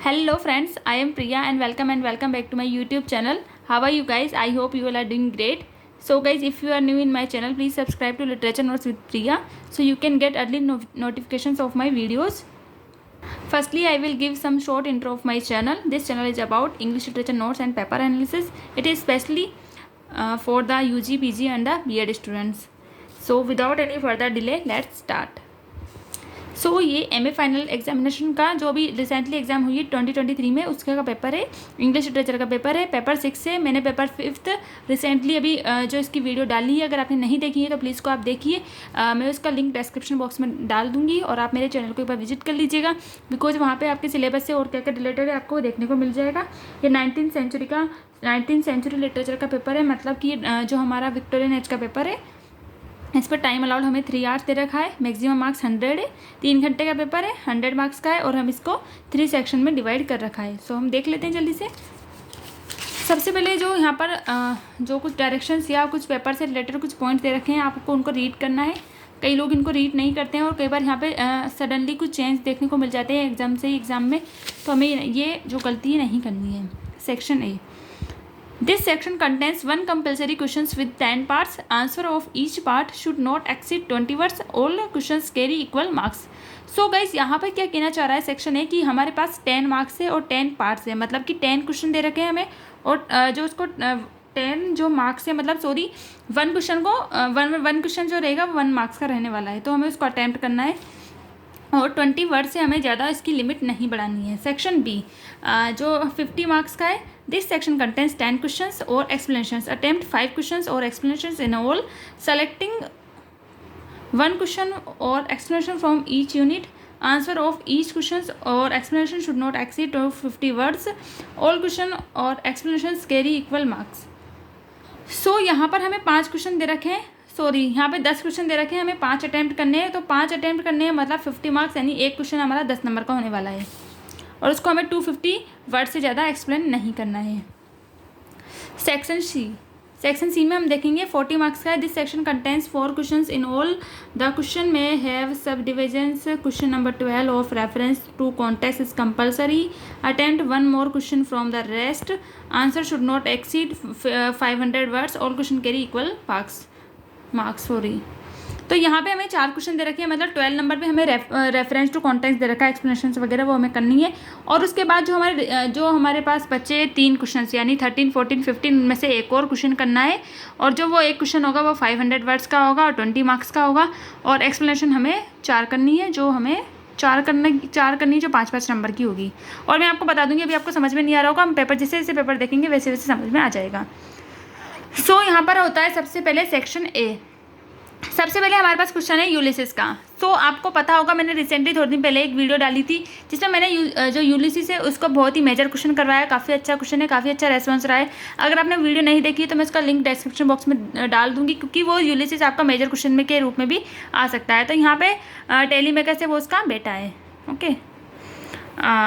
Hello friends, I am Priya and welcome back to my YouTube channel. How are you guys? I hope you all are doing great. So guys, if you are new in my channel, please subscribe to Literature Notes with Priya so you can get early notifications of my videos. Firstly, I will give some short intro of my channel. This channel is about English literature notes and paper analysis. It is specially for the UG, PG and the B.Ed students. So without any further delay, let's start. सो ये MA final examination का जो अभी recently exam हुई है 2023 में, उसका paper है, English literature का पेपर है, पेपर 6 से मैंने पेपर 5 रिसेंटली अभी जो इसकी वीडियो डाली है, अगर आपने नहीं देखी है तो प्लीज़ को आप देखिए। मैं उसका लिंक डिस्क्रिप्शन बॉक्स में डाल दूंगी और आप मेरे चैनल को एक बार विजिट कर लीजिएगा, बिकॉज वहाँ पर आपके सिलेबस से और क्या क्या रिलेटेड है आपको देखने को मिल जाएगा। ये 19th सेंचुरी लिटरेचर का पेपर है, मतलब कि जो हमारा विक्टोरियन एज का पेपर है, इस पर टाइम अलाउड हमें 3 आवर्स दे रखा है, मैक्सिमम मार्क्स 100 है, 3 घंटे का पेपर है, 100 मार्क्स का है और हम इसको 3 सेक्शन में डिवाइड कर रखा है। सो हम देख लेते हैं जल्दी से। सबसे पहले जो यहाँ पर जो कुछ डायरेक्शंस या कुछ पेपर से रिलेटेड कुछ पॉइंट्स दे रखे हैं, आपको उनको रीड करना है। कई लोग इनको रीड नहीं करते हैं और कई बार यहाँ पे सडनली कुछ चेंज देखने को मिल जाते हैं एग्जाम से एग्ज़ाम में, तो हमें ये जो गलती है नहीं करनी है। Section A, this section contains one compulsory questions with 10 parts. Answer of each part should not exceed 20 words. All questions carry equal marks. So guys, यहाँ पर क्या कहना चाह रहा है सेक्शन है कि हमारे पास 10 मार्क्स है और 10 पार्ट्स है, मतलब कि 10 क्वेश्चन दे रखे हैं हमें और जो उसको 10 जो मार्क्स है, मतलब सॉरी वन क्वेश्चन को वन क्वेश्चन जो रहेगा वो 1 मार्क्स का रहने वाला है, तो हमें उसको अटैम्प्ट करना है और 20 वर्ड से हमें ज़्यादा इसकी लिमिट नहीं बढ़ानी है। सेक्शन बी जो 50 मार्क्स का है, दिस सेक्शन कंटेंस 10 क्वेश्चंस और एक्सप्लेनेशंस। अटेम्प्ट 5 क्वेश्चंस और explanations in all, selecting 1 question और explanation from each unit. Answer of each question और explanation should not exceed 50 words. All question और explanations carry equal marks. So यहाँ पर हमें 5 question दे रखे हैं, सॉरी यहाँ पे 10 क्वेश्चन दे रखे हैं, हमें 5 अटैम्प्ट करने हैं, तो 5 अटैम्प्ट करने हैं मतलब 50 मार्क्स, यानी एक क्वेश्चन हमारा 10 नंबर का होने वाला है और उसको हमें 250 वर्ड से ज़्यादा एक्सप्लेन नहीं करना है। सेक्शन सी में हम देखेंगे 40 मार्क्स का है। This section contains 4 questions in all. The question में have subdivisions. Question number 12 of reference to context is compulsory. Attempt 1 more question from the rest. Answer should not exceed 500 words. All question carry equal marks sorry. तो यहाँ पे हमें 4 question दे रखे हैं, मतलब 12 number पे हमें रेफरेंस टू कॉन्टेक्स्ट दे रखा है, एक्सप्लेनेशन वगैरह वो हमें करनी है। और उसके बाद जो हमारे पास बचे 3 क्वेश्चन यानी 13, 14, 15 में से एक और क्वेश्चन करना है और जो वो एक क्वेश्चन होगा वो 500 वर्ड्स का होगा और 20 मार्क्स का होगा और एक्सप्लेनेशन हमें 4 करनी है, जो हमें 4 करनी है जो 5-5 नंबर की होगी। और मैं आपको बता दूंगी, अभी आपको समझ में नहीं आ रहा होगा, हम पेपर जैसे जैसे पेपर देखेंगे वैसे वैसे समझ में आ जाएगा। सो यहाँ पर होता है सबसे पहले सेक्शन ए। सबसे पहले हमारे पास क्वेश्चन है यूलिसिस का। तो आपको पता होगा, मैंने रिसेंटली थोड़े दिन पहले एक वीडियो डाली थी जिसमें मैंने जो यूलिसिस है उसको बहुत ही मेजर क्वेश्चन करवाया। काफ़ी अच्छा क्वेश्चन है, काफ़ी अच्छा रेस्पॉन्स रहा है। अगर आपने वीडियो नहीं देखी तो मैं उसका लिंक डिस्क्रिप्शन बॉक्स में डाल दूंगी, क्योंकि वो यूलिसिस आपका मेजर क्वेश्चन में के रूप में भी आ सकता है। तो यहाँ पे टेलीमेकर से वो उसका बेटा है। ओके,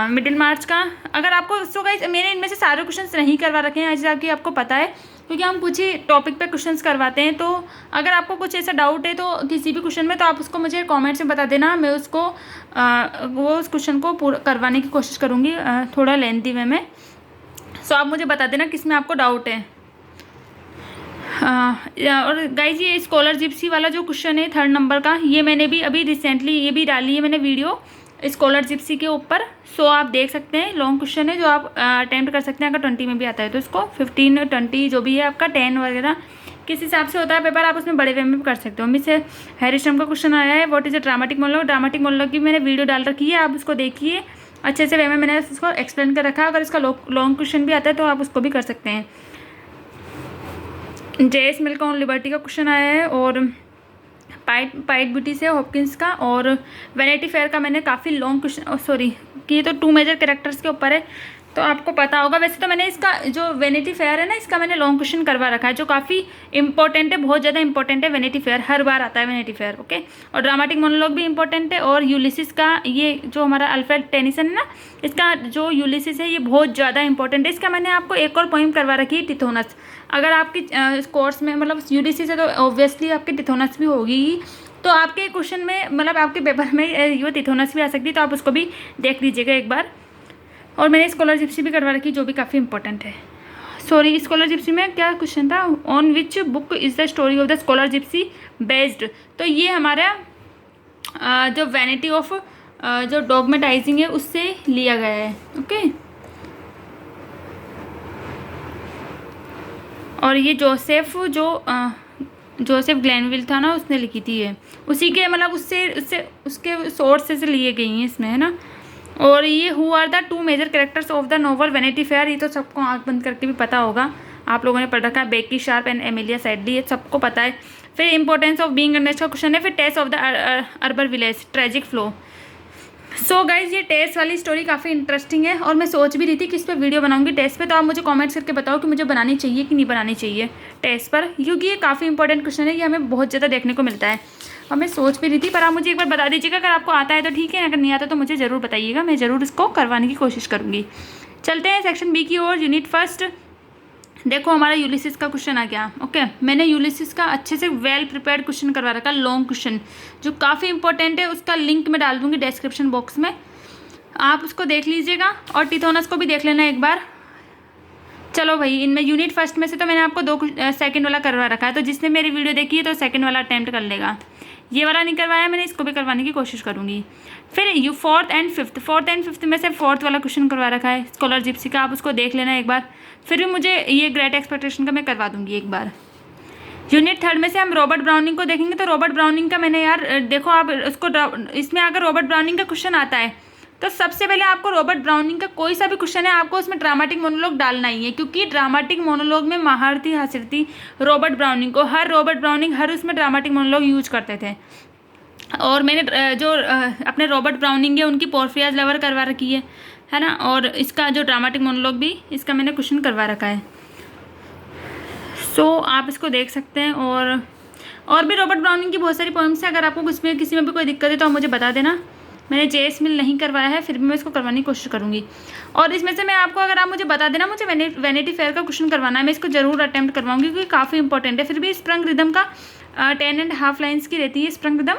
मिडिल मार्च का अगर आपको सो गाइस मैंने इनमें से सारे क्वेश्चंस नहीं करवा रखे हैं, जैसा कि आपको पता है, क्योंकि हम कुछ ही टॉपिक पे क्वेश्चंस करवाते हैं। तो अगर आपको कुछ ऐसा डाउट है तो किसी भी क्वेश्चन में, तो आप उसको मुझे कमेंट्स में बता देना, मैं उसको वो उस क्वेश्चन को पूरा करवाने की कोशिश करूँगी थोड़ा लेंथी वे में। सो आप मुझे बता देना किस में आपको डाउट है। और गाइज ये स्कॉलर जिप्सी वाला जो क्वेश्चन है 3rd नंबर का, ये मैंने भी अभी रिसेंटली ये भी डाली है मैंने वीडियो स्कॉलर जिप्सी के ऊपर। सो आप देख सकते हैं, लॉन्ग क्वेश्चन है जो आप अटेम्प्ट कर सकते हैं। अगर 20 में भी आता है तो इसको 15, 20 जो भी है आपका 10 वगैरह किस हिसाब से होता है पेपर, आप उसमें बड़े वे में भी कर सकते हो। मिस हैरिस्टम का क्वेश्चन आया है, what is a dramatic monologue. Dramatic monologue की मैंने वीडियो डाल रखी है, आप उसको देखिए, अच्छे से वे में मैंने उसको एक्सप्लेन कर रखा है। अगर इसका लॉन्ग क्वेश्चन भी आता है तो आप उसको भी कर सकते हैं। जेएस मिल्क ऑन लिबर्टी का क्वेश्चन आया है और पाइट ब्यूटी से हॉपकिंस का, और वैनिटी फेयर का मैंने काफ़ी लॉन्ग क्वेश्चन सॉरी कि ये तो 2 मेजर कैरेक्टर्स के ऊपर है, तो आपको पता होगा। वैसे तो मैंने इसका जो वैनिटी फेयर है ना, इसका मैंने लॉन्ग क्वेश्चन करवा रखा है, जो काफ़ी इंपॉर्टेंट है, बहुत ज़्यादा इंपॉर्टेंट है। वैनिटी फेयर हर बार आता है वैनिटी फेयर। ओके, और ड्रामेटिक मोनोलॉग भी इंपॉर्टेंट है। और यूलिसिस का ये जो हमारा अल्फ्रेड टेनिसन है ना, इसका जो यूलिसिस है ये बहुत ज़्यादा इंपॉर्टेंट है। इसका मैंने आपको एक और पोइम करवा रखी है, टिथोनस। अगर आपकी कोर्स में मतलब यूलिसिस है तो ऑब्वियसली आपकी टिथोनस भी होगी, तो आपके क्वेश्चन में मतलब आपके पेपर में ये टिथोनस भी आ सकती है, तो आप उसको भी देख लीजिएगा एक बार। और मैंने स्कॉलर जिप्सी भी करवा रखी, जो भी काफ़ी इंपॉर्टेंट है। सॉरी, स्कॉलर जिप्सी में क्या क्वेश्चन था, on which book is the story of the scholar Gypsy based. तो ये हमारा जो वैनिटी ऑफ जो डॉगमेटाइजिंग है उससे लिया गया है। ओके, और ये जोसेफ ग्लेनविल था ना, उसने लिखी थी ये, उसी के मतलब उसके सोर्स से लिए गई हैं इसमें, है ना। और ये who are the 2 major characters of the novel Vanity Fair, ये तो सबको आंख बंद करके भी पता होगा, आप लोगों ने पढ़ रखा है, Becky Sharp and Amelia Sedley, ये सबको पता है। फिर इंपॉर्टेंस ऑफ बीइंग अंडरस्टैंड का क्वेश्चन है। फिर test of the urban village, tragic flow. So guys, ये टेस्ट वाली स्टोरी काफ़ी इंटरेस्टिंग है और मैं सोच भी रही थी कि इस पर वीडियो बनाऊंगी टेस्ट पे, तो आप मुझे कमेंट्स करके बताओ कि मुझे बनानी चाहिए कि नहीं बनानी चाहिए टेस्ट पर, क्योंकि ये काफ़ी इंपॉर्टेंट क्वेश्चन है, ये हमें बहुत ज़्यादा देखने को मिलता है और मैं सोच भी रही थी। पर आप मुझे एक बार बता दीजिएगा, अगर आपको आता है तो ठीक है, अगर नहीं आता तो मुझे ज़रूर बताइएगा, मैं ज़रूर इसको करवाने की कोशिश करूँगी। चलते हैं सेक्शन बी की ओर, यूनिट फर्स्ट। देखो हमारा यूलिसिस का क्वेश्चन आ गया। ओके, मैंने यूलिसिस का अच्छे से वेल प्रिपेयर्ड क्वेश्चन करवा रखा, लॉन्ग क्वेश्चन जो काफ़ी इंपॉर्टेंट है, उसका लिंक मैं डाल दूँगी डिस्क्रिप्शन बॉक्स में, आप उसको देख लीजिएगा और टिथोनस को भी देख लेना एक बार। चलो भाई, इनमें यूनिट फर्स्ट में से तो मैंने आपको 2 सेकंड वाला करवा रखा है, तो जिसने मेरी वीडियो देखी है तो सेकंड वाला अटैम्प्ट कर लेगा। ये वाला नहीं करवाया मैंने, इसको भी करवाने की कोशिश करूँगी। फिर फोर्थ एंड फिफ्थ में से फोर्थ वाला क्वेश्चन करवा रखा है स्कॉलर जिप्सी का, आप उसको देख लेना एक बार। फिर भी मुझे ये ग्रेट एक्सपेक्टेशन का मैं करवा दूँगी एक बार। यूनिट थर्ड में से हम रॉबर्ट ब्राउनिंग को देखेंगे। तो रॉबर्ट ब्राउनिंग का मैंने यार देखो, आप उसको इसमें अगर रॉबर्ट ब्राउनिंग का क्वेश्चन आता है तो सबसे पहले आपको रॉबर्ट ब्राउनिंग का कोई सा भी क्वेश्चन है, आपको उसमें ड्रामेटिक मोनोलॉग डालना ही है, क्योंकि ड्रामेटिक मोनोलॉग में महारथी हासिल थी रॉबर्ट ब्राउनिंग को। रॉबर्ट ब्राउनिंग हर उसमें ड्रामेटिक मोनोलॉग यूज करते थे। और मैंने जो अपने रॉबर्ट ब्राउनिंग है उनकी पोर्फियाज लवर करवा रखी है ना, और इसका जो ड्रामेटिक मोनोलॉग भी इसका मैंने क्वेश्चन करवा रखा है। सो आप इसको देख सकते हैं। और भी रॉबर्ट ब्राउनिंग की बहुत सारी पोएम्स है, अगर आपको किसी में भी कोई दिक्कत है तो आप मुझे बता देना। मैंने जेएस मिल नहीं करवाया है, फिर भी मैं इसको करवाने की कोशिश करूँगी। और इसमें से मैं आपको, अगर आप मुझे बता देना मुझे वैनिटी फेयर का क्वेश्चन करवाना है, मैं इसको जरूर अटैम्प्ट करवाऊंगी क्योंकि काफ़ी इंपॉर्टेंट है। फिर भी स्प्रंग रिदम का 10.5 लाइन्स की रहती है स्प्रंग रिदम।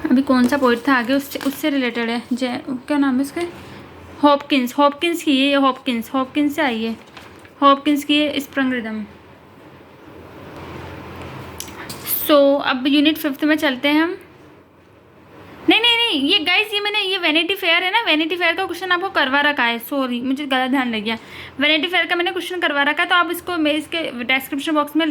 अभी कौन सा पोइट था आगे, उससे रिलेटेड है, क्या नाम है उसके, हॉपकिंस की है, हॉपकिंस से आई है, हॉपकिंस की है स्प्रंग रिदम। सो अब यूनिट फिफ्थ में चलते हैं हम। नहीं, ये गाइस, ये वैनिटी फेयर है ना, वैनिटी फेयर का क्वेश्चन आपको करवा रखा है। सॉरी, मुझे गलत ध्यान लग गया, वैनिटी फेयर का मैंने क्वेश्चन करवा रखा है। तो आप इसको, मैं इसके डिस्क्रिप्शन बॉक्स में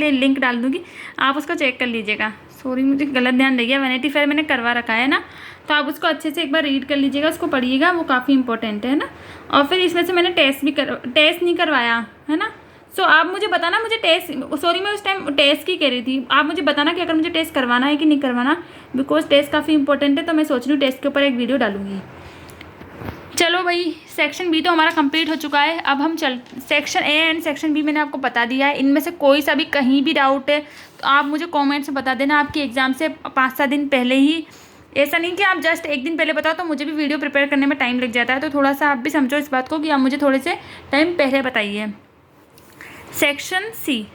लिंक डाल दूँगी, आप उसको चेक कर लीजिएगा। सॉरी, मुझे गलत ध्यान लग गया, वैनिटी फेयर मैंने करवा रखा है ना, तो आप उसको अच्छे से एक बार रीड कर लीजिएगा, उसको पढ़िएगा, वो काफ़ी इंपॉर्टेंट है ना। और फिर इसमें से मैंने टेस्ट नहीं करवाया है ना। सो आप मुझे बताना, मुझे मैं उस टाइम टेस्ट की कह रही थी, आप मुझे बताना कि अगर मुझे टेस्ट करवाना है कि नहीं करवाना, बिकॉज टेस्ट काफ़ी इंपॉर्टेंट है, तो मैं सोच रही हूँ टेस्ट के ऊपर एक वीडियो डालूंगी। चलो भाई, सेक्शन बी तो हमारा कंप्लीट हो चुका है। अब हम section A and section B मैंने आपको बता दिया है। इनमें से कोई सा भी कहीं भी डाउट है तो आप मुझे कॉमेंट्स में बता देना, आपकी एग्ज़ाम से 5-7 दिन पहले ही। ऐसा नहीं कि आप जस्ट एक दिन पहले बताओ, तो मुझे भी वीडियो प्रिपेयर करने में टाइम लग जाता है, तो थोड़ा सा आप भी समझो इस बात को कि आप मुझे थोड़े से टाइम पहले बताइए। सेक्शन सी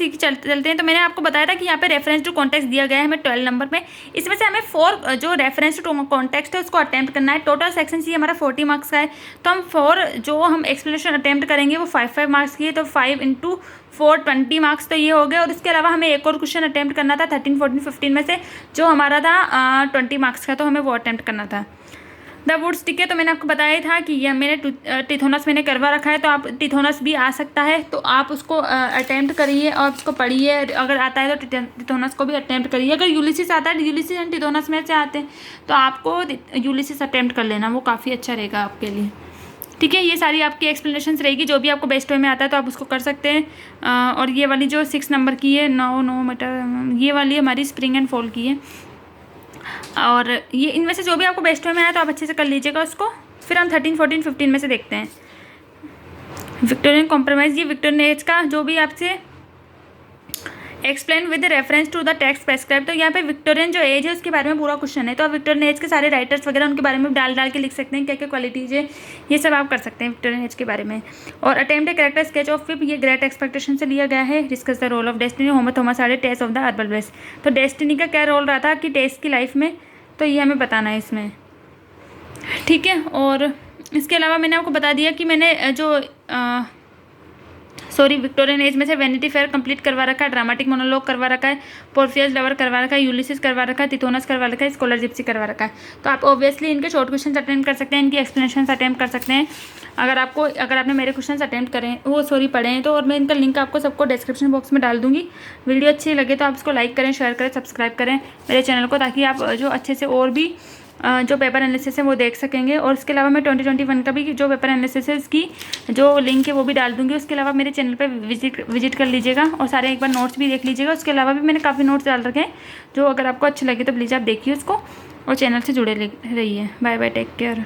की चलते हैं। तो मैंने आपको बताया था कि यहाँ पे रेफरेंस टू कॉन्टेक्स्ट दिया गया है हमें 12 नंबर में। इसमें से हमें 4 जो रेफरेंस टू कॉन्टेक्स्ट है उसको अटेम्प्ट करना है। टोटल सेक्शन सी हमारा 40 मार्क्स का है, तो हम 4 जो हम एक्सप्लेनेशन अटेम्प्ट करेंगे वो 5 मार्क्स की है, तो 5 × 4 20 मार्क्स तो ये हो गए। और इसके अलावा हमें एक और क्वेश्चन अटेम्प्ट करना था 13, 14, 15 में से, जो हमारा था 20 मार्क्स का, तो हमें वो अटेम्प्ट करना था। द वुड स्टिक है, तो मैंने आपको बताया था कि यह मैंने टिथोनस मैंने करवा रखा है, तो आप टिथोनस भी आ सकता है, तो आप उसको अटेम्प्ट करिए और उसको पढ़िए। अगर आता है तो टिथोनस को भी अटेम्प्ट करिए। अगर यूलिसिस आता है, यूलिसिस एंड टिथोनस में से आते हैं, तो आपको यूलिसिस अटेम्प्ट कर लेना, वो काफ़ी अच्छा रहेगा आपके लिए। ठीक है, ये सारी आपकी एक्सप्लेनेशन रहेगी, जो भी आपको बेस्ट वे में आता है तो आप उसको कर सकते हैं। और ये वाली जो 6 नंबर की है, 9 मीटर, ये वाली हमारी स्प्रिंग एंड फॉल की है। और ये इनमें से जो भी आपको बेस्ट वे में आया तो आप अच्छे से कर लीजिएगा उसको। फिर हम 13, 14, 15 में से देखते हैं। विक्टोरियन कॉम्प्रोमाइज़, ये विक्टोरियन एज का जो भी आपसे explain with reference to the text prescribe, तो यहाँ पे विक्टोरियन जो एज है उसके बारे में पूरा क्वेश्चन है, तो आप विक्टोरियन एज के सारे राइटर्स वगैरह उनके बारे में डाल के लिख सकते हैं, क्या क्या क्वालिटीज़ है, ये सब आप कर सकते हैं विक्टोरियन एज के बारे में। और attempt a character sketch of Pip, ये ग्रेट एक्सपेक्टेशन से लिया गया है। Discuss the role of destiny, Homer Thomas Hardy, Tess of the urban village. तो डेस्टिनी का क्या रोल रहा था कि टेस्ट की लाइफ में, तो ये हमें बताना है इसमें। ठीक है। और इसके अलावा मैंने आपको बता दिया कि मैंने जो विक्टोरियन एज में से वैनिटी फेयर कंप्लीट करवा रखा है, ड्रामेटिक मोनोलॉग करवा रखा है, पोर्फियस लवर करवा रखा है, यूलिसिस करवा रखा है, तिथोनस करवा रखा है, स्कॉलर जिप्सी करवा रखा है। तो आप ऑब्वियसली इनके शॉर्ट क्वेश्चन अटेम्प्ट कर सकते हैं, इनकी एक्सप्लेनेशन अटेम्प्ट कर सकते हैं। अगर आपने मेरे क्वेश्चन अटेम्प्ट करें पढ़े हैं तो, और मैं इनका लिंक आपको सबको डिस्क्रिप्शन बॉक्स में डाल दूंगी। वीडियो अच्छी लगे तो आप इसको लाइक करें, शेयर करें, सब्सक्राइब करें मेरे चैनल को, ताकि आप जो अच्छे से और भी जो पेपर एनालिसिस है वो देख सकेंगे। और इसके अलावा मैं 2021 का भी जो पेपर एनालिसिस है इसकी जो लिंक है वो भी डाल दूंगी। उसके अलावा मेरे चैनल पे विजिट कर लीजिएगा और सारे एक बार नोट्स भी देख लीजिएगा। उसके अलावा भी मैंने काफ़ी नोट्स डाल रखे हैं, जो अगर आपको अच्छे लगे तो प्लीज़ आप देखिए उसको और चैनल से जुड़े रहिए। Bye bye, take care.